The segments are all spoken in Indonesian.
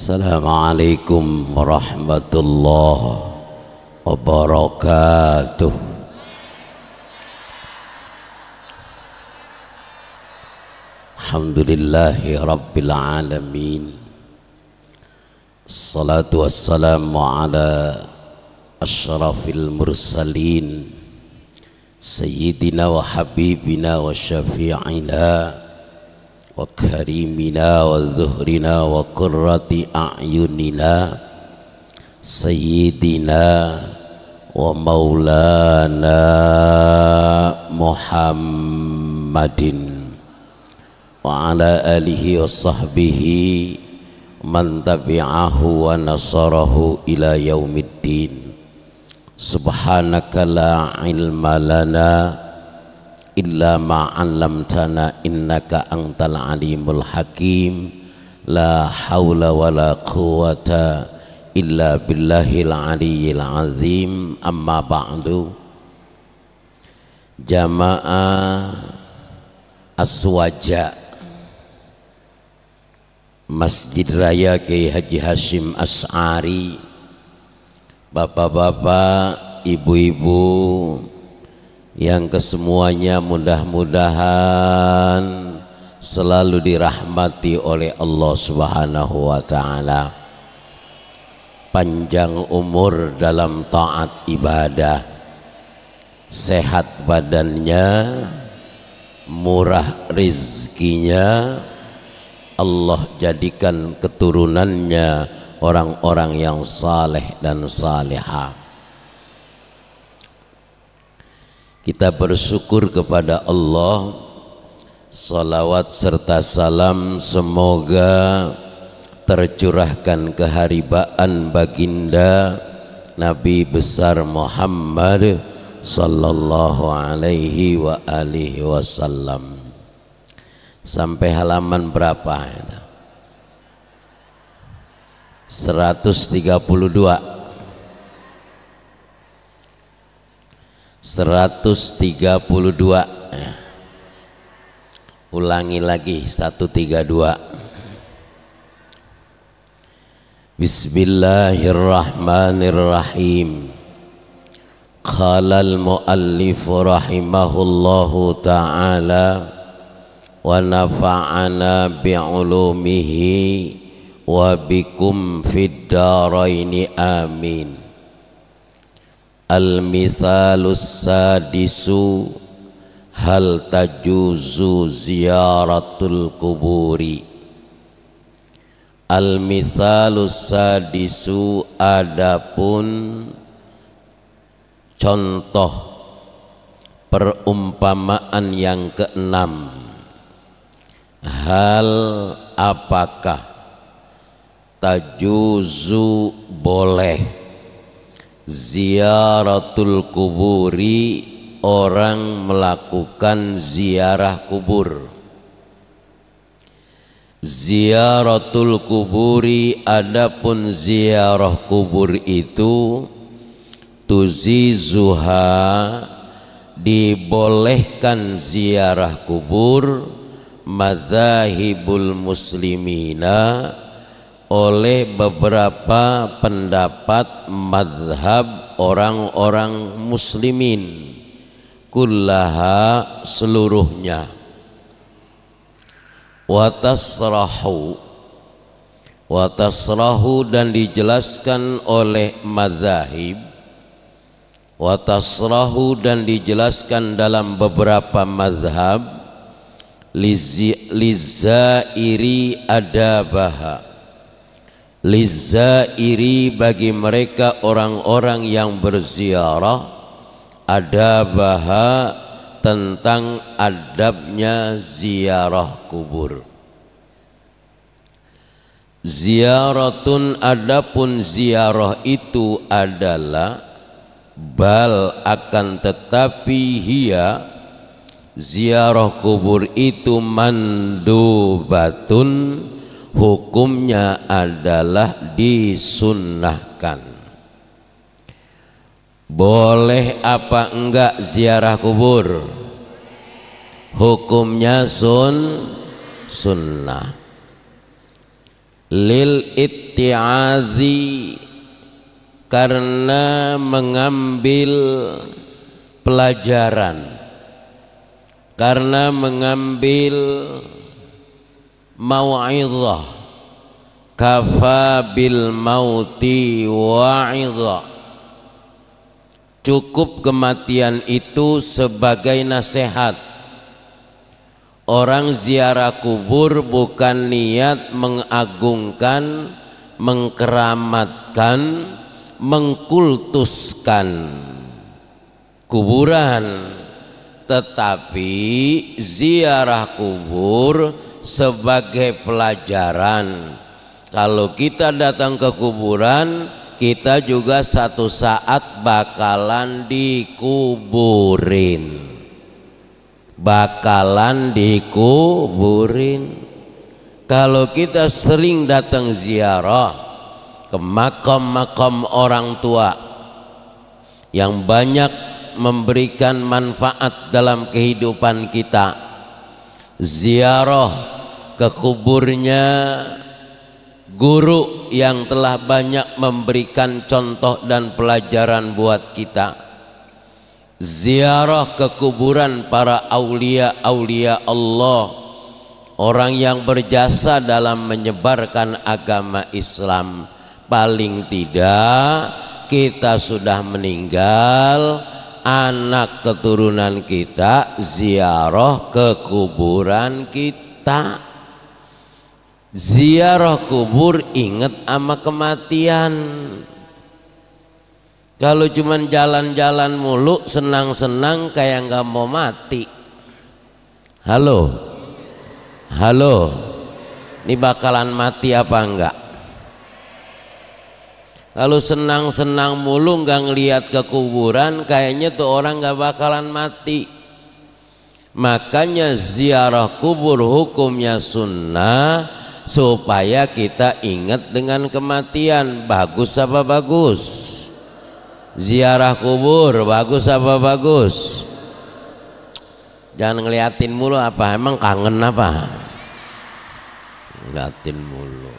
Assalamualaikum warahmatullahi wabarakatuh. Alhamdulillahi rabbil alamin. Assalatu wassalamu ala asyrafil mursalin sayyidina wa habibina wa syafi'ina wa karimina wa zuhrina wa qurrati a'yunina sayyidina wa maulana Muhammadin wa ala alihi wa sahbihi man tabi'ahu wa nasarahu ila yaumiddin. Subhanaka la ilma lana illa ma 'allamtana innaka antal alimul hakim. La haula wala quwata illa billahil aliyyil azim. Amma ba'du. Jamaah Aswaja Masjid Raya Kiai Haji Hashim Asy'ari, bapak-bapak, ibu-ibu yang kesemuanya mudah-mudahan selalu dirahmati oleh Allah Subhanahu wa ta'ala, panjang umur dalam taat ibadah, sehat badannya, murah rizkinya, Allah jadikan keturunannya orang-orang yang saleh dan salihah. Kita bersyukur kepada Allah. Salawat serta salam semoga tercurahkan keharibaan baginda Nabi besar Muhammad sallallahu alaihi wa alihi wasallam. Sampai halaman berapa? 132. 132. Ulangi lagi 132. Bismillahirrahmanirrahim. Qala al-muallif rahimahullahu ta'ala wa nafa'ana bi'ulumihi wa bikum fid daraini amin. Al-mithalus sadisu hal tajuzu ziyaratul kuburi. Al-mithalus sadisu, adapun contoh perumpamaan yang keenam. Hal apakah tajuzu boleh ziyaratul kuburi, orang melakukan ziarah kubur. Ziyaratul kuburi, adapun ziarah kubur itu tuzizuha, dibolehkan ziarah kubur, madzahibul muslimina, oleh beberapa pendapat madhab orang-orang muslimin, kullaha, seluruhnya. Watasrahu, dan dijelaskan oleh madzahib. Watasrahu, dan dijelaskan dalam beberapa madhab. Lizairi adabaha, lizairi, bagi mereka orang-orang yang berziarah, adabaha, tentang adabnya ziarah kubur. Ziaratun, adapun ziarah itu adalah, bal, akan tetapi, hiya, ziarah kubur itu, mandubatun, hukumnya adalah disunnahkan. Boleh apa enggak ziarah kubur? Hukumnya sunnah. lil itti'adzi, karena mengambil pelajaran, karena mengambil mau'izah. Kafa bil mauti wa'izah, cukup kematian itu sebagai nasihat. Orang ziarah kubur bukan niat mengagungkan, mengkeramatkan, mengkultuskan kuburan, tetapi ziarah kubur sebagai pelajaran. Kalau kita datang ke kuburan, kita juga satu saat bakalan dikuburin, bakalan dikuburin. Kalau kita sering datang ziarah ke makam-makam orang tua yang banyak memberikan manfaat dalam kehidupan kita, ziarah ke kuburnya guru yang telah banyak memberikan contoh dan pelajaran buat kita, ziarah ke kuburan para aulia-aulia Allah, orang yang berjasa dalam menyebarkan agama Islam. Paling tidak kita sudah meninggal, anak keturunan kita ziarah ke kuburan kita. Ziarah kubur ingat sama kematian. Kalau cuman jalan-jalan mulu, senang-senang kayak nggak mau mati. Halo, halo, ini bakalan mati apa enggak? Kalau senang-senang mulu nggak ngelihat ke kuburan, kayaknya tuh orang nggak bakalan mati. Makanya ziarah kubur hukumnya sunnah, supaya kita ingat dengan kematian. Bagus apa bagus? Ziarah kubur bagus apa bagus? Jangan ngeliatin mulu, apa emang kangen apa? Ngeliatin mulu.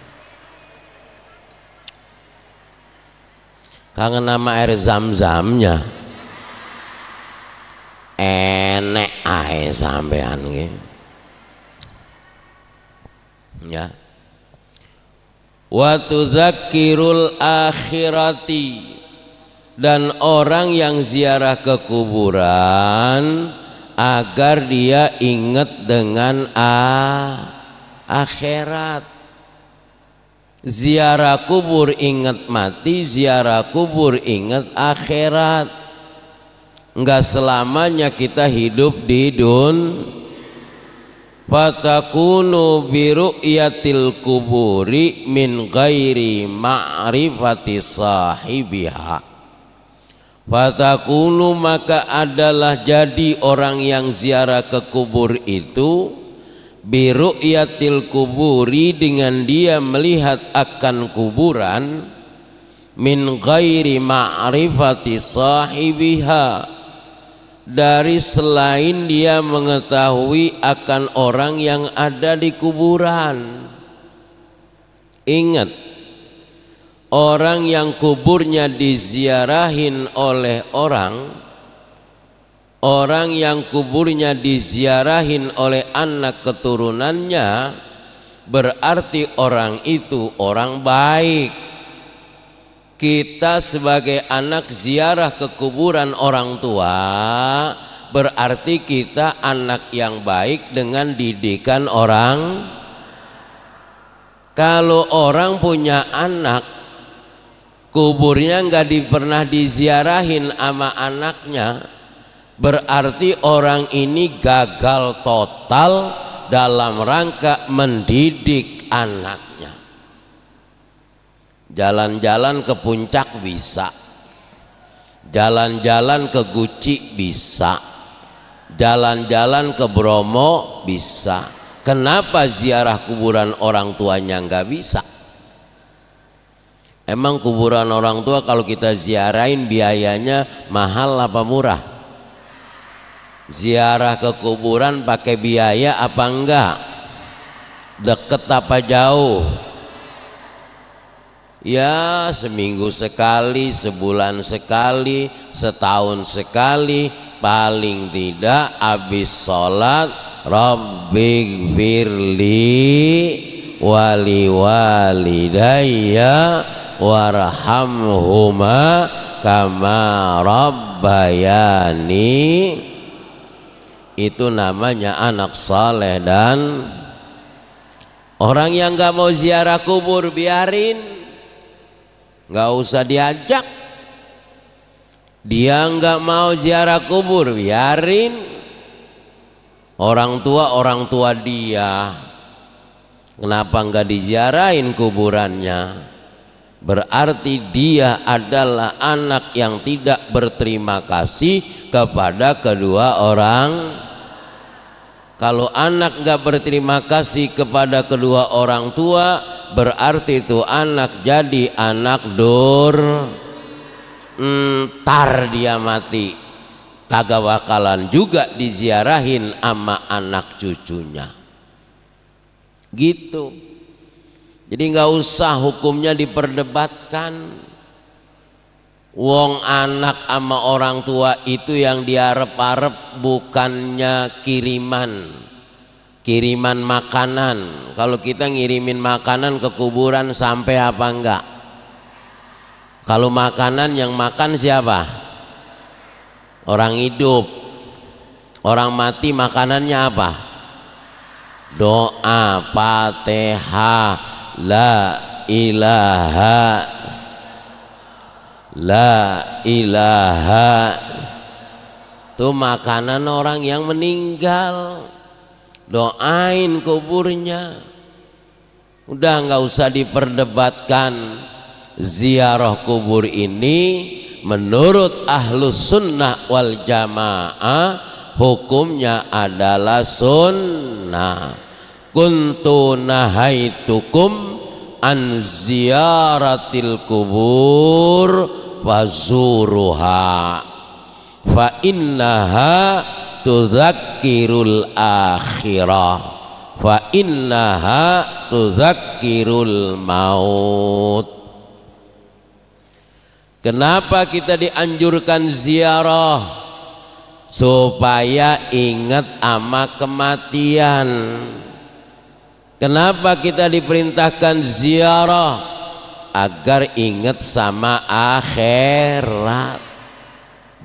Kangen sama air zam-zamnya. Enek ae sampean nggih. Ya. Wa tudzakirul akhirati, dan orang yang ziarah ke kuburan agar dia ingat dengan akhirat. Ziarah kubur ingat mati, ziarah kubur ingat akhirat. Enggak selamanya kita hidup di dunia. Fatakunu biru'yatil kuburi min ghairi ma'rifati sahibiha. Fatakunu, maka adalah jadi orang yang ziarah ke kubur itu biru'yatil kuburi, dengan dia melihat akan kuburan, min ghairi ma'rifati sahibiha, dari selain dia mengetahui akan orang yang ada di kuburan. Ingat, orang yang kuburnya diziarahin oleh orang yang kuburnya diziarahin oleh anak keturunannya, berarti orang itu orang baik. Kita sebagai anak ziarah ke kuburan orang tua, berarti kita anak yang baik dengan didikan orang. Kalau orang punya anak, kuburnya nggak pernah diziarahin sama anaknya, berarti orang ini gagal total dalam rangka mendidik anaknya. Jalan-jalan ke puncak bisa, jalan-jalan ke Guci bisa, jalan-jalan ke Bromo bisa. Kenapa ziarah kuburan orang tuanya nggak bisa? Emang kuburan orang tua kalau kita ziarahin biayanya mahal apa murah? Ziarah ke kuburan pakai biaya apa enggak? Deket apa jauh? Ya seminggu sekali, sebulan sekali, setahun sekali, paling tidak habis sholat Rabbi firli wali walidayya warhamhuma kama rabbayani. Itu namanya anak saleh. Dan orang yang gak mau ziarah kubur biarin, gak usah diajak. Dia gak mau ziarah kubur biarin. Orang tua dia, kenapa gak diziarahin kuburannya? Berarti dia adalah anak yang tidak berterima kasih kepada kedua orang. Kalau anak gak berterima kasih kepada kedua orang tua, berarti itu anak jadi anak ntar dia mati kagak bakalan juga diziarahin sama anak cucunya gitu. Jadi nggak usah hukumnya diperdebatkan. Wong anak sama orang tua itu yang diarep-arep bukannya kiriman makanan. Kalau kita ngirimin makanan ke kuburan sampai apa enggak? Kalau makanan yang makan siapa? Orang hidup. Orang mati makanannya apa? Doa, Fatihah, la ilaha. Itu makanan orang yang meninggal. Doain kuburnya. Udah nggak usah diperdebatkan. Ziarah kubur ini menurut ahlus sunnah wal jamaah hukumnya adalah sunnah. Kuntu nahaitukum an ziyaratil kubur fazuruha fa innaha tudzakkirul akhirah fa innaha tudzakkirul maut. Kenapa kita dianjurkan ziarah? Supaya ingat sama kematian. Kenapa kita diperintahkan ziarah? Agar ingat sama akhirat.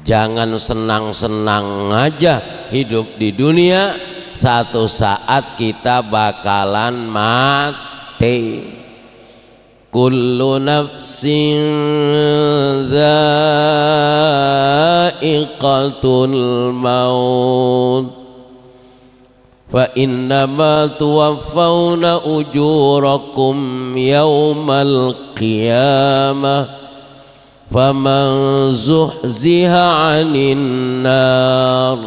Jangan senang-senang aja hidup di dunia, satu saat kita bakalan mati. Kullu nafsin dha'iqatul maut fa innama tuwaffawna ujurakum yawmal qiyamah faman zuhziha 'anil nar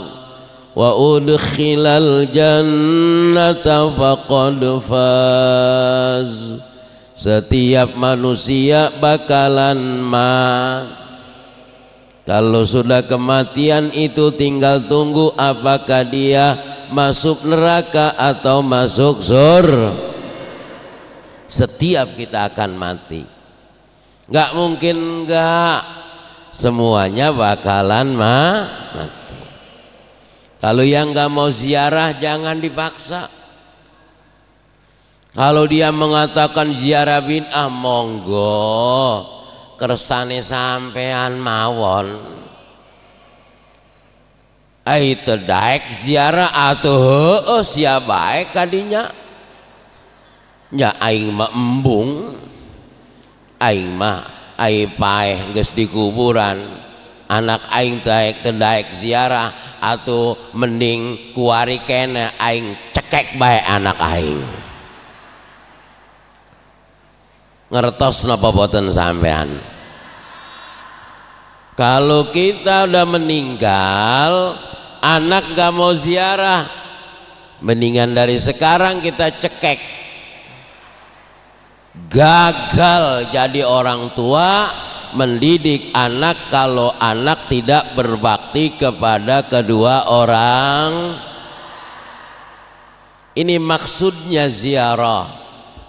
wa udkhilal jannata faqad faz. Setiap manusia bakalan kalau sudah kematian itu tinggal tunggu apakah dia masuk neraka atau masuk surga. Setiap kita akan mati. Nggak mungkin nggak, semuanya bakalan mati. Kalau yang nggak mau ziarah jangan dipaksa. Kalau dia mengatakan ziarah bid'ah, monggo kersane sampean mawon. Itu daek ziarah atuh sia bae kadinya. Nya aing mah embung. Aing mah ai paeh geus di kuburan. Anak aing daek ziarah atuh mending kuari kene aing cekek bae anak aing. Ngertos napa boten sampean? Kalau kita udah meninggal, anak gak mau ziarah, mendingan dari sekarang kita cekek. Gagal jadi orang tua mendidik anak kalau anak tidak berbakti kepada kedua orang. Ini maksudnya ziarah.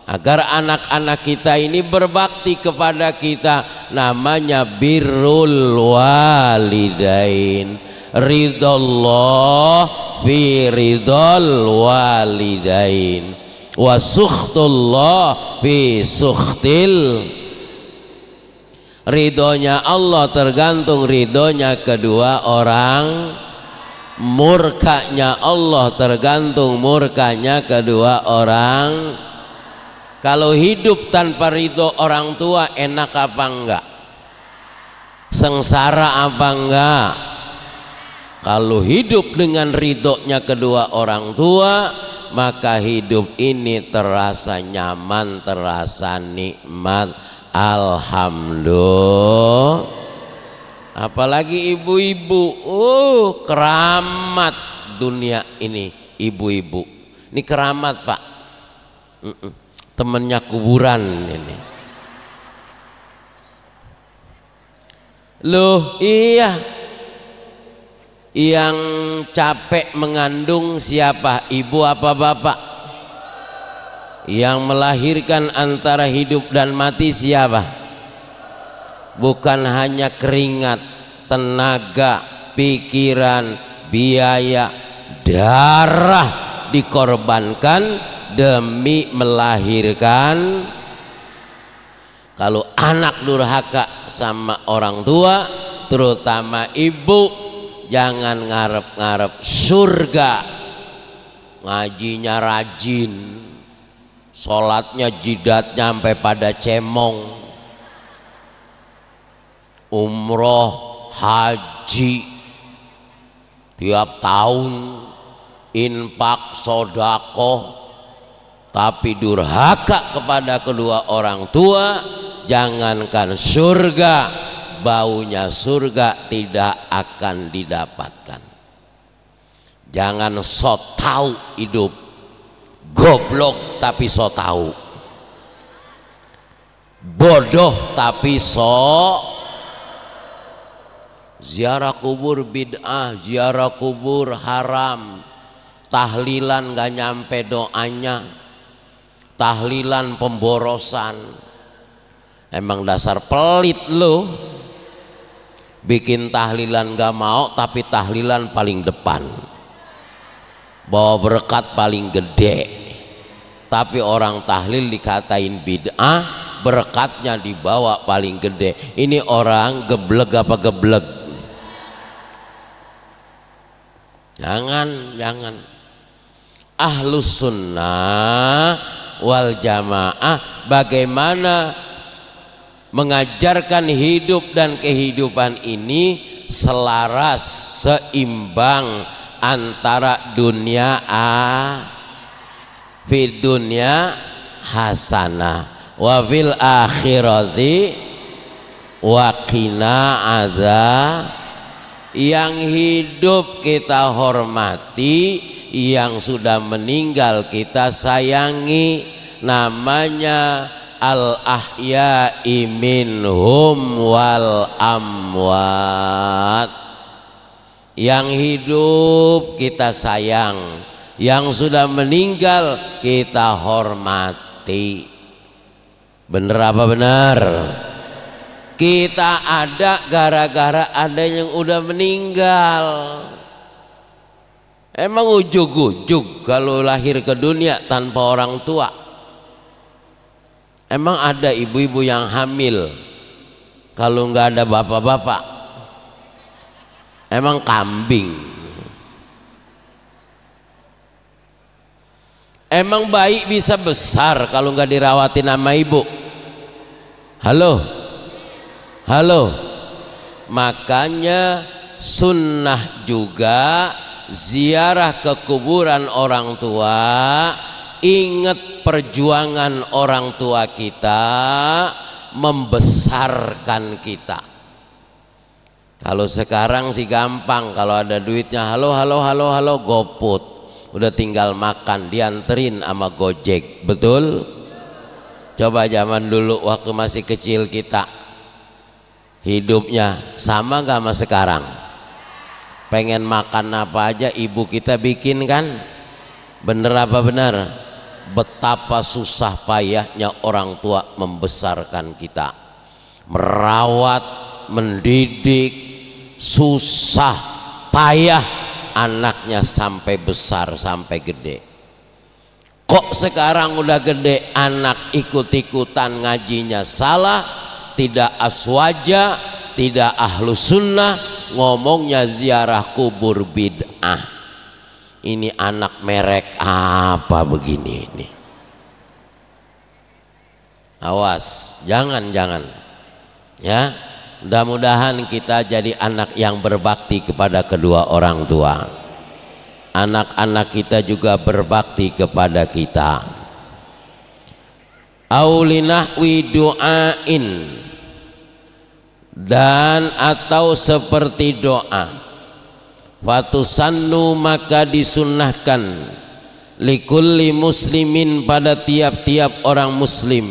agar anak-anak kita ini berbakti kepada kita, namanya birrul walidain, ridallah fi ridal walidain wa sukhtullah fi sukhtil. Ridhonya Allah tergantung ridhonya kedua orang, murkanya Allah tergantung murkanya kedua orang. Kalau hidup tanpa ridho orang tua enak apa enggak? Sengsara apa enggak? Kalau hidup dengan ridhonya kedua orang tua, maka hidup ini terasa nyaman, terasa nikmat. Alhamdulillah. Apalagi ibu-ibu, keramat dunia ini ibu-ibu. Ini keramat Pak. Temennya kuburan ini. Loh iya, yang capek mengandung siapa? Ibu apa bapak? Yang melahirkan antara hidup dan mati siapa? Bukan hanya keringat, tenaga, pikiran, biaya, darah dikorbankan demi melahirkan. Kalau anak durhaka sama orang tua, terutama ibu, jangan ngarep-ngarep surga. Ngajinya rajin, sholatnya jidatnya sampai pada cemong, umroh, haji tiap tahun, infak, sodakoh, tapi durhaka kepada kedua orang tua, jangankan surga, baunya surga tidak akan didapatkan. Jangan so tahu hidup, goblok tapi so tahu, bodoh tapi so. Ziarah kubur bid'ah, ziarah kubur haram, tahlilan gak nyampe doanya, tahlilan pemborosan. Emang dasar pelit lo, bikin tahlilan gak mau tapi tahlilan paling depan, bawa berkat paling gede, tapi orang tahlil dikatain bid'ah, berkatnya dibawa paling gede. Ini orang geblek apa geblek? Jangan. Ahlus sunnah wal jamaah bagaimana mengajarkan hidup dan kehidupan ini selaras, seimbang antara dunia fid dunya hasanah wa fil akhirati wa qina adzab. Yang hidup kita hormati, yang sudah meninggal kita sayangi, namanya al ahya'i minhum wal amwat. Yang hidup kita sayang, yang sudah meninggal kita hormati. Bener apa benar? Kita ada gara-gara ada yang udah meninggal. Emang ujug-ujug kalau lahir ke dunia tanpa orang tua? Emang ada ibu-ibu yang hamil kalau nggak ada bapak-bapak? Emang kambing? Emang bayi bisa besar kalau nggak dirawatin sama ibu? Halo, makanya sunnah juga ziarah ke kuburan orang tua, ingat perjuangan orang tua kita membesarkan kita. Kalau sekarang sih gampang, kalau ada duitnya halo GoFood, udah tinggal makan, dianterin sama Gojek, betul? Coba zaman dulu waktu masih kecil kita hidupnya sama gak sama sekarang? Pengen makan apa aja ibu kita bikin kan? Bener apa benar? betapa susah payahnya orang tua membesarkan kita, merawat, mendidik, susah payah anaknya sampai besar, sampai gede. Kok sekarang udah gede anak ikut-ikutan ngajinya salah, tidak aswaja, tidak ahlu sunnah, ngomongnya ziarah kubur bid'ah. Ini anak merek apa begini ini? Awas, jangan ya. Mudah-mudahan kita jadi anak yang berbakti kepada kedua orang tua. Anak-anak kita juga berbakti kepada kita. Aulinahwi du'ain, dan atau seperti doa. Fatusannu, maka disunnahkan, likulli muslimin, pada tiap-tiap orang muslim,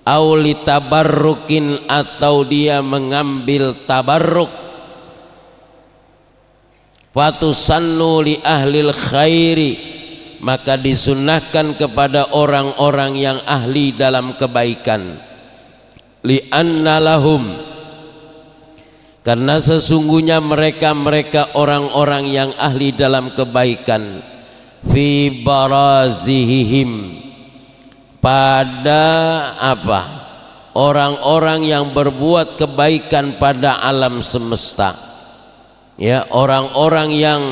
auli tabarrukin, atau dia mengambil tabarruk. Fatusannu li ahlil khairi, maka disunnahkan kepada orang-orang yang ahli dalam kebaikan. Li anna lahum, karena sesungguhnya mereka orang-orang yang ahli dalam kebaikan, fi barazihim, pada apa? Orang-orang yang berbuat kebaikan pada alam semesta, ya, orang-orang yang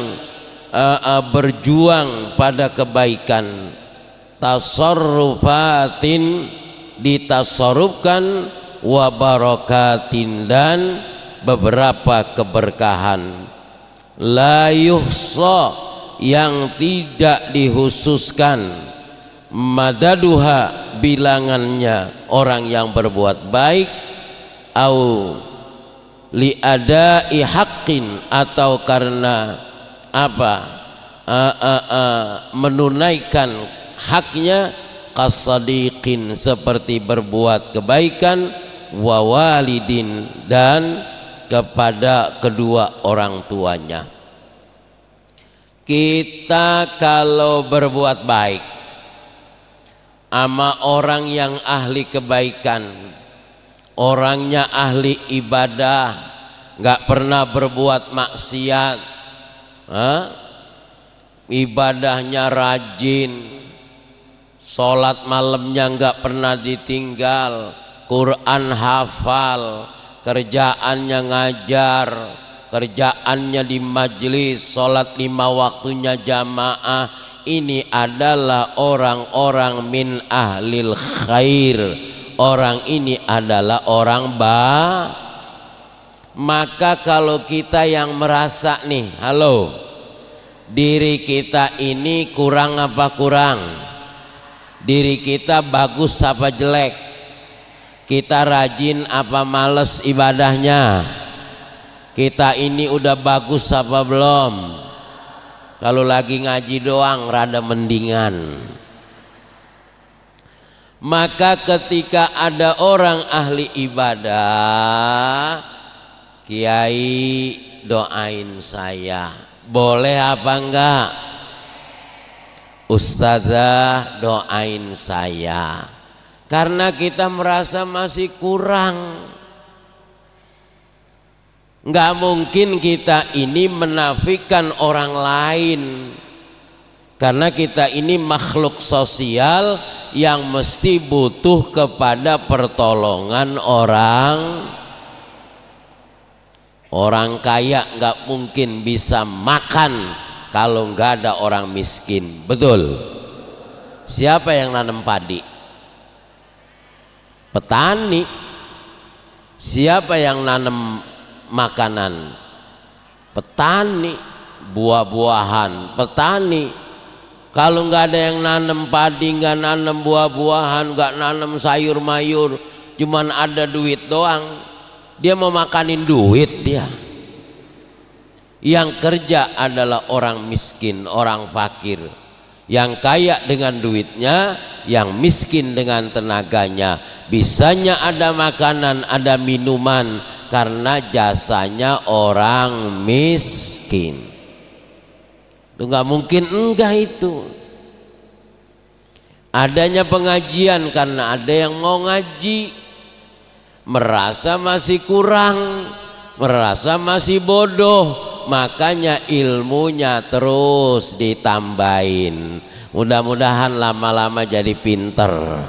berjuang pada kebaikan, tasarrufatin, ditasarrufkan, wa barakatin, dan beberapa keberkahan, la yuhsa, yang tidak dikhususkan, madaduha, bilangannya orang yang berbuat baik, au li adai haqqin, atau karena apa? Menunaikan haknya, kasadiqin, seperti berbuat kebaikan, wa walidin, dan kepada kedua orang tuanya. Kita kalau berbuat baik sama orang yang ahli kebaikan, orangnya ahli ibadah, nggak pernah berbuat maksiat, ibadahnya rajin, sholat malamnya nggak pernah ditinggal, Quran hafal, kerjaannya ngajar, kerjaannya di majelis, sholat 5 waktunya jamaah. Ini adalah orang-orang min ahlil khair. Orang ini adalah orang Maka kalau kita yang merasa nih, halo, diri kita ini kurang apa kurang? Diri kita bagus apa jelek? Kita rajin apa males ibadahnya? Kita ini udah bagus apa belum? Kalau lagi ngaji doang rada mendingan. Maka ketika ada orang ahli ibadah, Kiai doain saya, boleh apa enggak? Ustazah doain saya, karena kita merasa masih kurang. Nggak mungkin kita ini menafikan orang lain, karena kita ini makhluk sosial yang mesti butuh kepada pertolongan orang. Orang kaya nggak mungkin bisa makan kalau nggak ada orang miskin, betul? Siapa yang nanam padi? Petani. Siapa yang nanam makanan? Petani. Buah-buahan, petani. Kalau nggak ada yang nanam padi, nggak nanam buah-buahan, nggak nanam sayur-mayur, cuman ada duit doang, dia mau makanin duit dia. Yang kerja adalah orang miskin, orang fakir. Yang kaya dengan duitnya, yang miskin dengan tenaganya. Bisanya ada makanan, ada minuman, karena jasanya orang miskin. Itu nggak mungkin enggak itu. Adanya pengajian karena ada yang mau ngaji, merasa masih kurang, merasa masih bodoh, makanya ilmunya terus ditambahin. Mudah-mudahan lama-lama jadi pinter,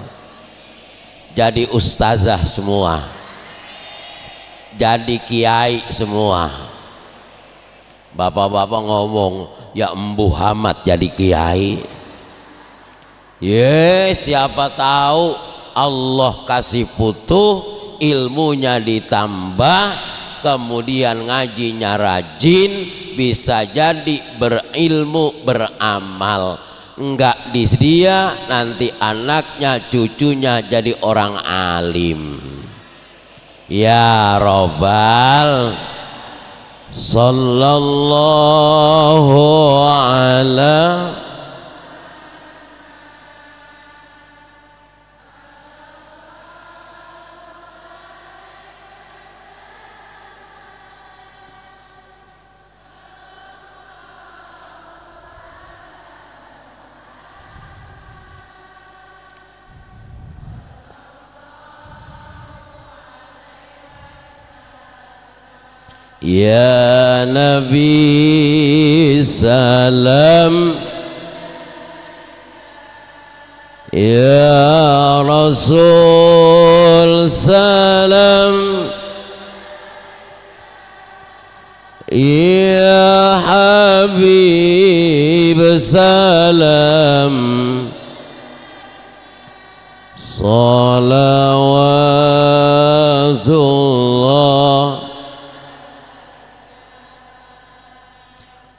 jadi ustazah semua, jadi kiai semua. Bapak-bapak ngomong, ya Embu Hamad jadi kiai. Siapa tahu Allah kasih putuh, ilmunya ditambah, kemudian ngajinya rajin, bisa jadi berilmu beramal. Enggak dia nanti anaknya cucunya jadi orang alim. Ya Rabbal sallallahu ala Ya Nabi salam, Ya Rasul salam, Ya Habib salam, salawatullah.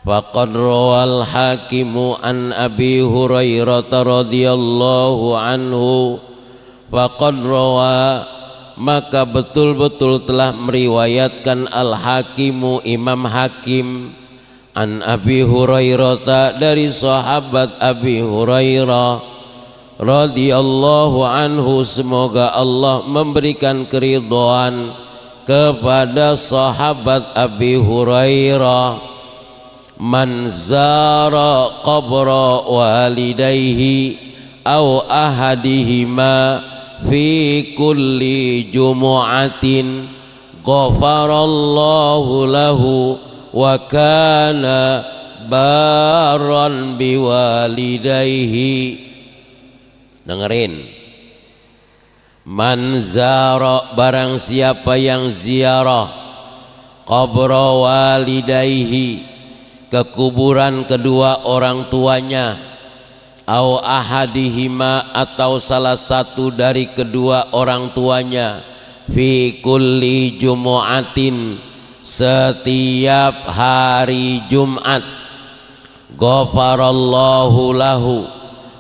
Faqad rawal hakimu an Abi Hurairah radhiyallahu anhu. Faqad rawa, maka betul-betul telah meriwayatkan al-hakimu Imam Hakim an Abi Hurairah dari sahabat Abi Hurairah radhiyallahu anhu, semoga Allah memberikan keridhaan kepada sahabat Abi Hurairah. Man zara qabra walidayhi aw ahadihima fi kulli jumu'atin ghafarallahu lahu wa kana barran biwalidayhi. Dengerin, man zara, barang siapa yang ziarah, qabra walidayhi, ke kuburan kedua orang tuanya, au ahadihima, atau salah satu dari kedua orang tuanya, fi kulli jumu'atin, setiap hari Jumat, ghafarallahu lahu,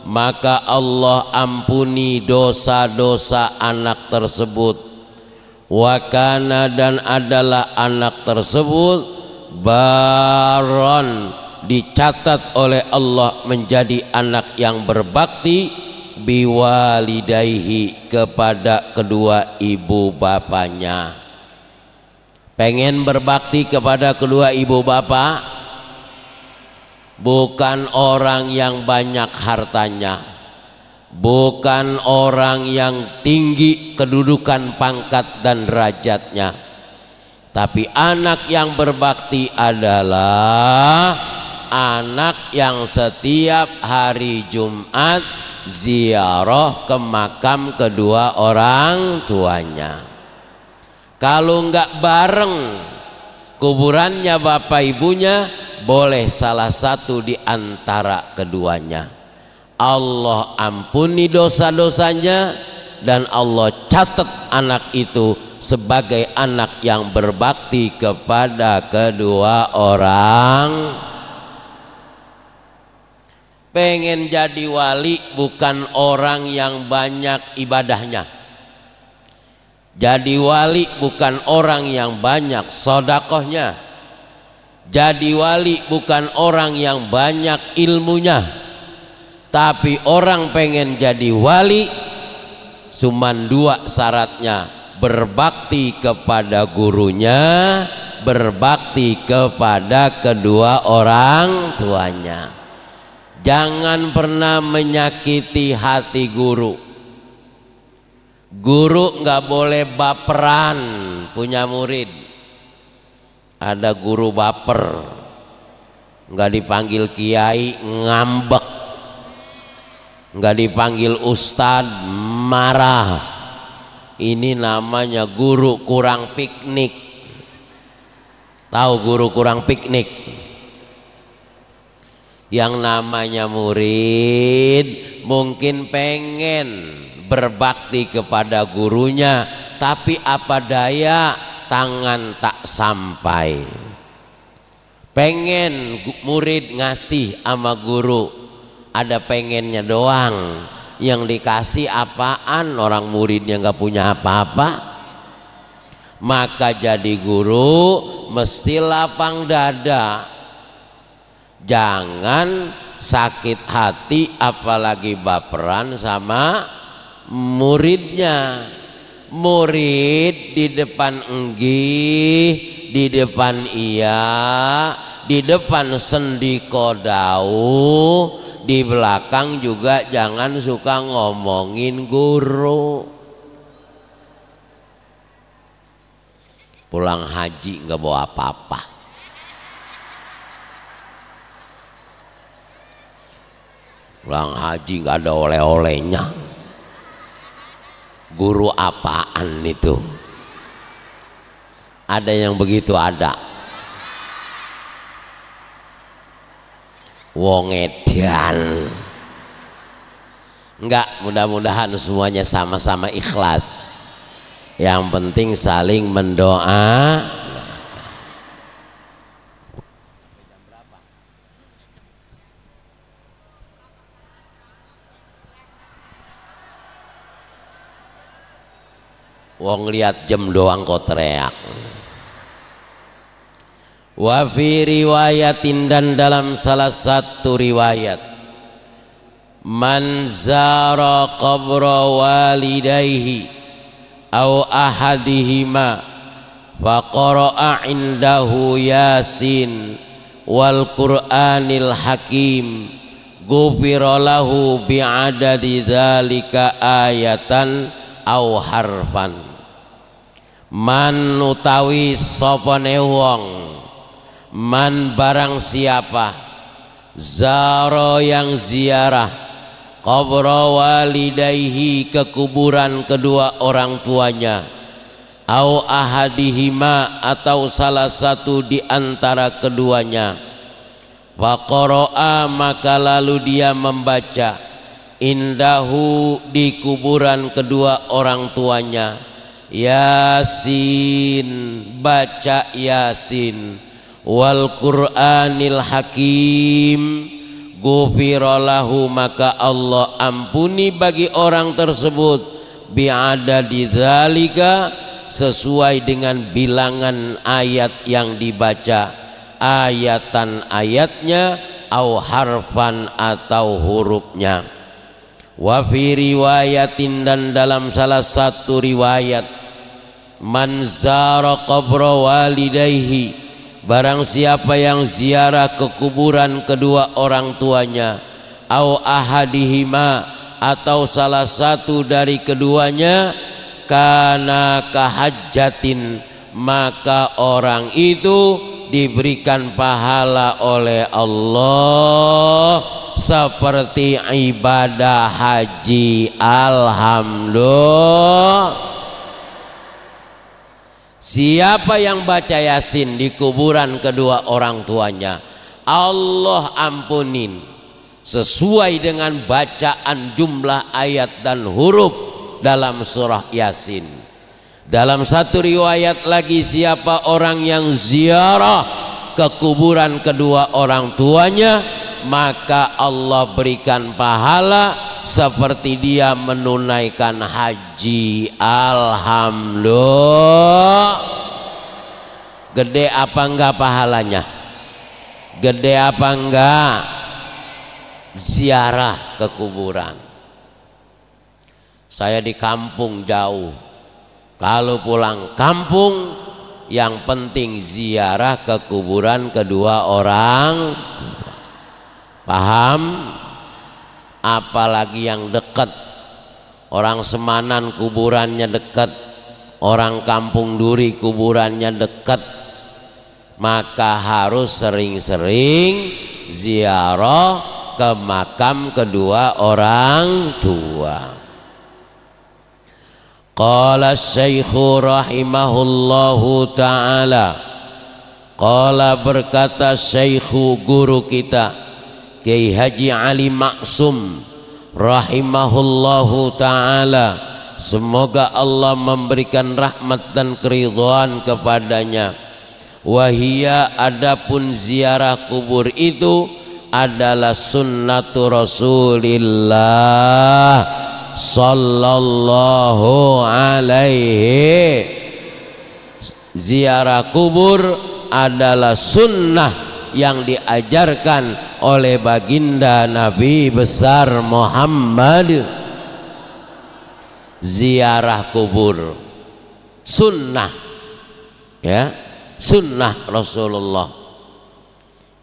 maka Allah ampuni dosa-dosa anak tersebut. Wa kana, dan adalah anak tersebut baron, dicatat oleh Allah menjadi anak yang berbakti, biwalidayhi, kepada kedua ibu bapaknya. Pengen berbakti kepada kedua ibu bapak, bukan orang yang banyak hartanya, bukan orang yang tinggi kedudukan pangkat dan derajatnya, tapi anak yang berbakti adalah anak yang setiap hari Jumat ziarah ke makam kedua orang tuanya. Kalau enggak bareng kuburannya bapak ibunya, boleh salah satu di antara keduanya. Allah ampuni dosa-dosanya dan Allah catat anak itu sebagai anak yang berbakti kepada kedua orang. Pengen jadi wali bukan orang yang banyak ibadahnya. Jadi wali bukan orang yang banyak sedekahnya. Jadi wali bukan orang yang banyak ilmunya. Tapi orang pengen jadi wali cuman dua syaratnya: berbakti kepada gurunya, berbakti kepada kedua orang tuanya. Jangan pernah menyakiti hati guru. Guru nggak boleh baperan punya murid. Ada guru baper, nggak dipanggil kiai ngambek, nggak dipanggil ustad marah. Ini namanya guru kurang piknik. Tahu guru kurang piknik? Yang namanya murid mungkin pengen berbakti kepada gurunya, tapi apa daya, tangan tak sampai. Pengen murid ngasih sama guru, ada pengennya doang. Yang dikasih apaan? Orang muridnya nggak punya apa-apa. Maka jadi guru mesti lapang dada. Jangan sakit hati apalagi baperan sama muridnya. Murid di depan enggih, di depan iya, di depan sendiko dau, di belakang juga jangan suka ngomongin guru. Pulang haji nggak bawa apa-apa. Pulang haji nggak ada oleh-olehnya. Guru apaan itu? Ada yang begitu, ada. Wong edan. Enggak, mudah-mudahan semuanya sama-sama ikhlas. Yang penting saling mendoa. Wong lihat jam doang kok teriak. Wa fi riwayatin, dan dalam salah satu riwayat, man zara qabra walidayhi au ahadihima faqara'a indahu yasin wal qur'anil hakim ghufira lahu bi'adadi dzalika ayatan au harfan. Man utawi sopone wong, man barang siapa, zaro yang ziarah, qabra walidayhi ke kuburan kedua orang tuanya, au ahadihima atau salah satu di antara keduanya, faqara'a maka lalu dia membaca, indahu di kuburan kedua orang tuanya, Yasin, baca Yasin, wal Qur'anil Hakim, ghufira lahu maka Allah ampuni bagi orang tersebut, bi'adadi dzalika sesuai dengan bilangan ayat yang dibaca, ayatan ayatnya, au harfan atau hurufnya. Wa fi riwayatin, dan dalam salah satu riwayat, man zara qabra walidayhi, barang siapa yang ziarah ke kuburan kedua orang tuanya, au ahadihima atau salah satu dari keduanya, kana kahajjatin maka orang itu diberikan pahala oleh Allah seperti ibadah haji. Alhamdulillah. Siapa yang baca Yasin di kuburan kedua orang tuanya, Allah ampunin sesuai dengan bacaan jumlah ayat dan huruf dalam surah Yasin. Dalam satu riwayat lagi, siapa orang yang ziarah ke kuburan kedua orang tuanya, maka Allah berikan pahala seperti dia menunaikan haji. Alhamdulillah. Gede apa enggak pahalanya? Gede apa enggak? Ziarah ke kuburan. Saya di kampung jauh. Kalau pulang kampung, yang penting ziarah ke kuburan kedua orang. Paham? Apalagi yang dekat. Orang Semanan kuburannya dekat, orang Kampung Duri kuburannya dekat, maka harus sering-sering ziarah ke makam kedua orang tua. Qala Syekhu rahimahullahu ta'ala, qala berkata Syekhu guru kita Kiai Haji Ali Maksum rahimahullahu ta'ala, semoga Allah memberikan rahmat dan keridhaan kepadanya. Wahia, adapun ziarah kubur itu adalah sunnatu Rasulillah sallallahu alaihi. Ziarah kubur adalah sunnah yang diajarkan oleh baginda Nabi besar Muhammad. Ziarah kubur sunnah, ya, sunnah Rasulullah.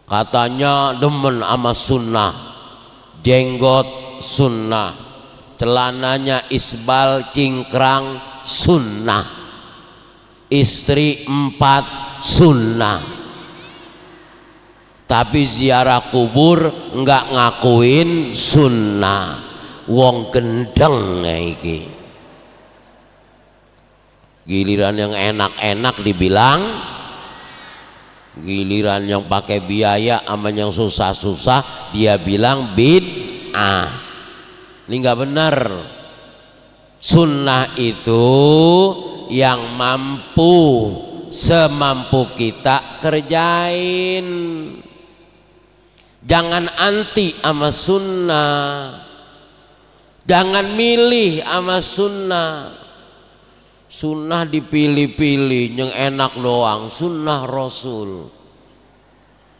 Katanya demen sama sunnah, jenggot sunnah, celananya isbal cingkrang sunnah, istri 4 sunnah. Tapi ziarah kubur enggak ngakuin sunnah. Wong gendeng iki. Giliran yang enak-enak dibilang, giliran yang pakai biaya sama yang susah-susah dia bilang bid'ah. Ini enggak benar. Sunnah itu yang mampu, semampu kita kerjain. Jangan anti sama sunnah, jangan milih sama sunnah. Sunnah dipilih-pilih, yang enak doang. Sunnah Rasul,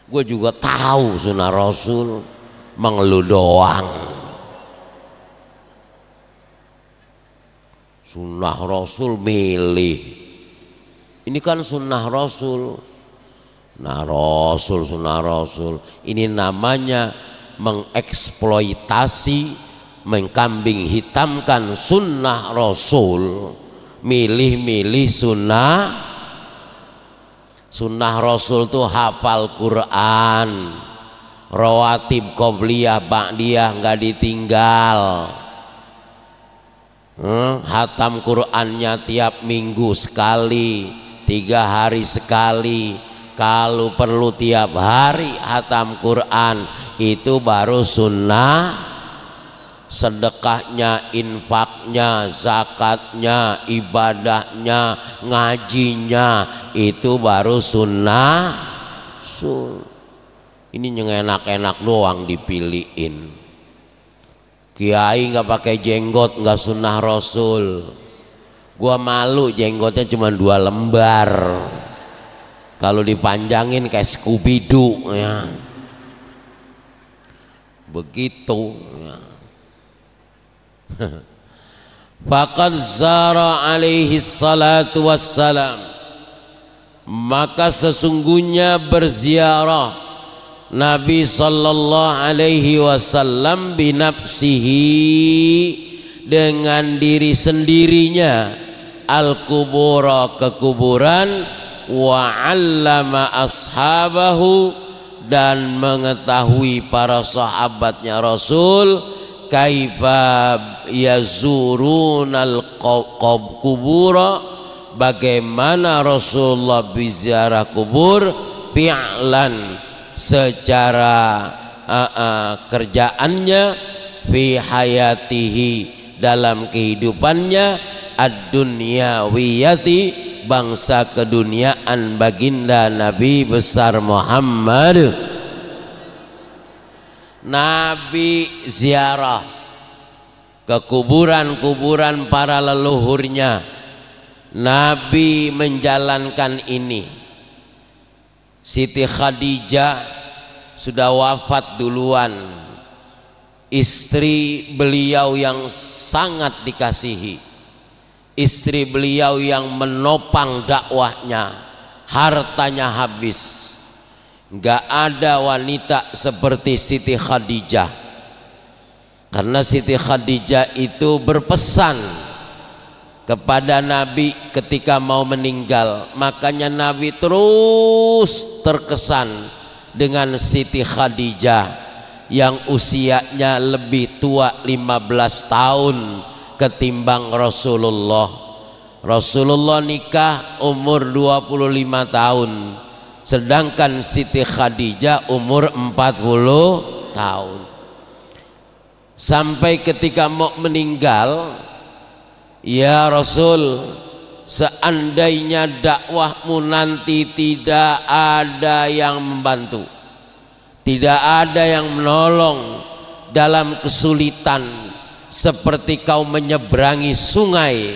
gue juga tahu sunnah Rasul, mengeluh doang. Sunnah Rasul milih, ini kan sunnah Rasul. Nah Rasul, sunnah Rasul, ini namanya mengeksploitasi, mengkambing hitamkan sunnah Rasul. Milih-milih sunnah. Sunnah Rasul tuh hafal Quran, rawatib qobliyah ba'diyah nggak ditinggal, hatam Qurannya tiap minggu sekali, 3 hari sekali. Kalau perlu tiap hari hatam Quran, itu baru sunnah. Sedekahnya, infaknya, zakatnya, ibadahnya, ngajinya, itu baru sunnah. Ini yang enak-enak doang dipilihin. Kiai nggak pakai jenggot, nggak sunnah Rasul. Gua malu jenggotnya cuma 2 lembar. Kalau dipanjangin kayak Scooby-Doo ya. Begitu ya. Faqad zara alaihi salatu wassalam, maka sesungguhnya berziarah Nabi sallallahu alaihi wasallam binafsihi, dengan diri sendirinya, al-kubura, ke kuburan, wa 'allama ashabahu, dan mengetahui para sahabatnya Rasul, kaifa yazurunal kubura, bagaimana Rasulullah biziarah kubur, fi'lan, secara kerjaannya, fi hayatihi, dalam kehidupannya, ad-dunyawiyati, bangsa keduniaan baginda Nabi besar Muhammad. Nabi ziarah ke kuburan-kuburan para leluhurnya. Nabi menjalankan ini. Siti Khadijah sudah wafat duluan, istri beliau yang sangat dikasihi, istri beliau yang menopang dakwahnya, hartanya habis, Gak ada wanita seperti Siti Khadijah, karena Siti Khadijah itu berpesan kepada Nabi ketika mau meninggal. Makanya Nabi terus terkesan dengan Siti Khadijah yang usianya lebih tua 15 tahun ketimbang Rasulullah. Rasulullah nikah umur 25 tahun, sedangkan Siti Khadijah umur 40 tahun. Sampai ketika mau meninggal, ya Rasul, seandainya dakwahmu nanti tidak ada yang membantu, tidak ada yang menolong dalam kesulitan seperti kau menyeberangi sungai,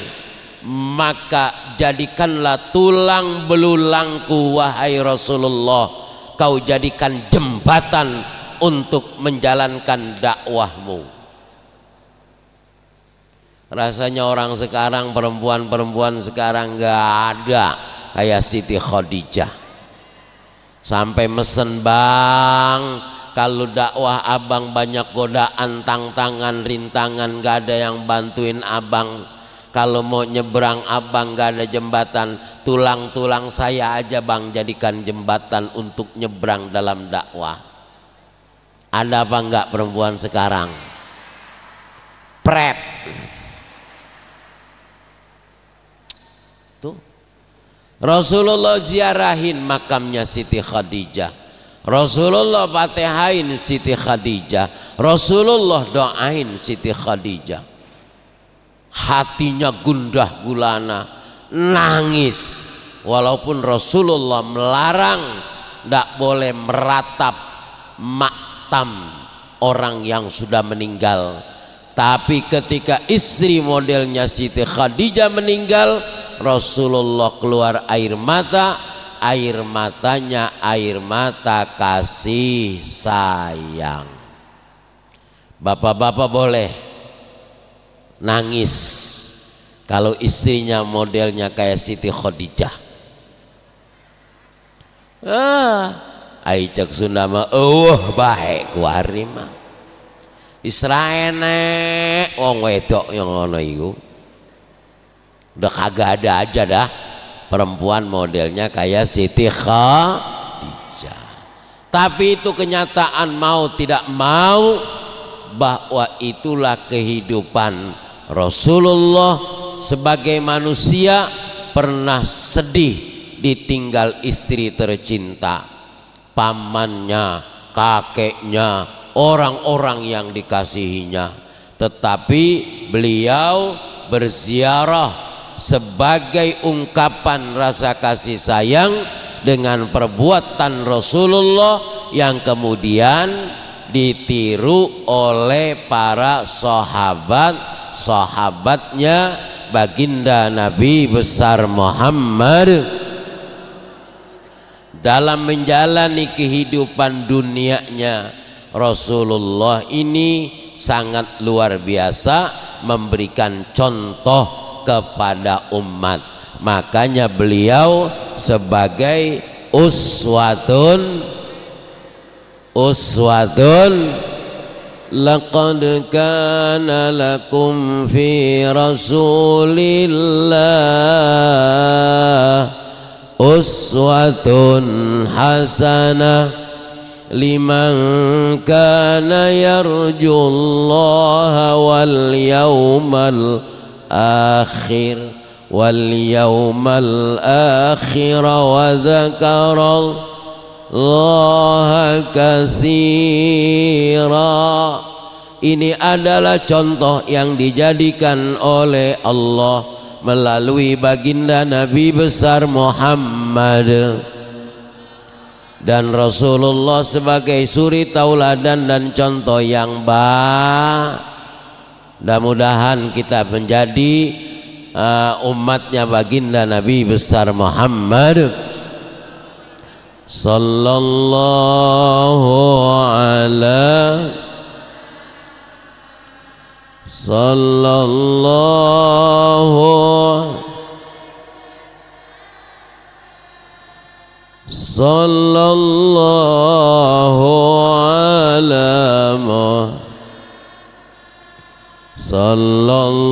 maka jadikanlah tulang belulangku wahai Rasulullah, kau jadikan jembatan untuk menjalankan dakwahmu. Rasanya orang sekarang, perempuan-perempuan sekarang gak ada kayak Siti Khadijah. Sampai mesen, bang, kalau dakwah abang banyak godaan, tantangan, rintangan, gak ada yang bantuin abang. Kalau mau nyebrang abang gak ada jembatan, tulang-tulang saya aja bang jadikan jembatan untuk nyebrang dalam dakwah. Ada apa enggak perempuan sekarang? Pret. Tuh. Rasulullah ziarahin makamnya Siti Khadijah, Rasulullah fatihain Siti Khadijah, Rasulullah doain Siti Khadijah. Hatinya gundah gulana, nangis, walaupun Rasulullah melarang tidak boleh meratap maktam orang yang sudah meninggal. Tapi ketika istri modelnya Siti Khadijah meninggal, Rasulullah keluar air mata. Air matanya air mata kasih sayang. Bapak-bapak boleh nangis kalau istrinya modelnya kayak Siti Khadijah. Ai cek Sunda mah baik kuari mah Israene wong wedok yang ngono iku udah kagak ada aja dah perempuan modelnya kayak Siti Khadijah. Tapi itu kenyataan, mau tidak mau, bahwa itulah kehidupan Rasulullah sebagai manusia. Pernah sedih ditinggal istri tercinta, pamannya, kakeknya, orang-orang yang dikasihinya, tetapi beliau berziarah sebagai ungkapan rasa kasih sayang dengan perbuatan Rasulullah yang kemudian ditiru oleh para sahabatnya baginda Nabi besar Muhammad. Dalam menjalani kehidupan dunianya, Rasulullah ini sangat luar biasa memberikan contoh kepada umat. Makanya beliau sebagai uswatun laqad kana lakum fi Rasulillah uswatun hasanah liman kana yarjullaha wal yawmal akhir wa dzakarallaha katsira. Ini adalah contoh yang dijadikan oleh Allah melalui baginda Nabi besar Muhammad, dan Rasulullah sebagai suri tauladan dan contoh yang baik. Mudah-mudahan kita menjadi umatnya baginda Nabi besar Muhammad sallallahu sallallahu ala Muhammad sallallahu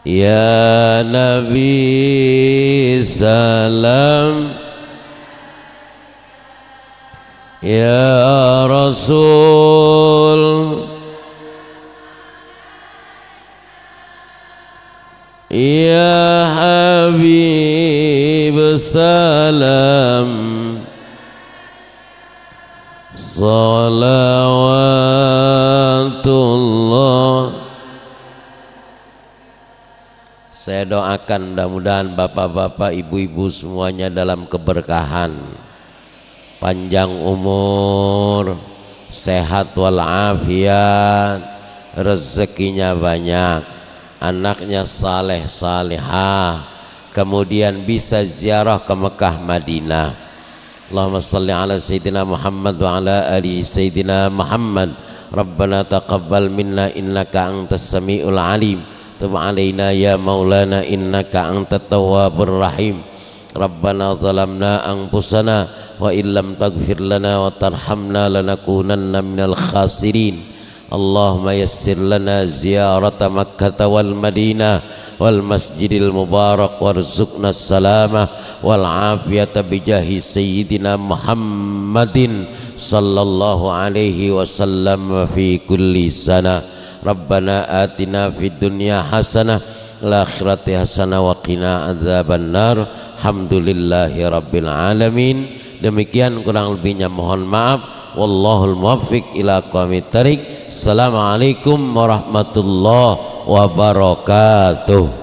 ya Nabi salam ya Rasul ya Habib salam salawatullah. Saya doakan mudah-mudahan bapak-bapak, ibu-ibu semuanya dalam keberkahan, panjang umur, sehat walafiat, rezekinya banyak, anaknya saleh salihah, kemudian bisa ziarah ke Mekah Madinah. Allahumma salli ala Sayyidina Muhammad wa ala ali Sayyidina Muhammad. Rabbana taqabbal minna innaka antas sami'ul alim, tub alaina ya maulana innaka antat tawwabur rahim. Rabbana zalamna anfusana wa illam taghfir lana wa tarhamna lanakunanna minal khasirin. Allahumma yassir lana ziyarata Makkah wal Madinah wal Masjidil Mubarak warzuqna salamah wal afiyata bijahi Sayyidina Muhammadin sallallahu alaihi wasallam fi kulli sana. Rabbana atina fid dunya hasanah wal akhirati hasanah wa qina adzaban nar. Alhamdulillahi rabbil alamin. Demikian kurang lebihnya mohon maaf. Wallahul muwaffiq ila aqwamit thariq. Assalamualaikum warahmatullahi wabarakatuh.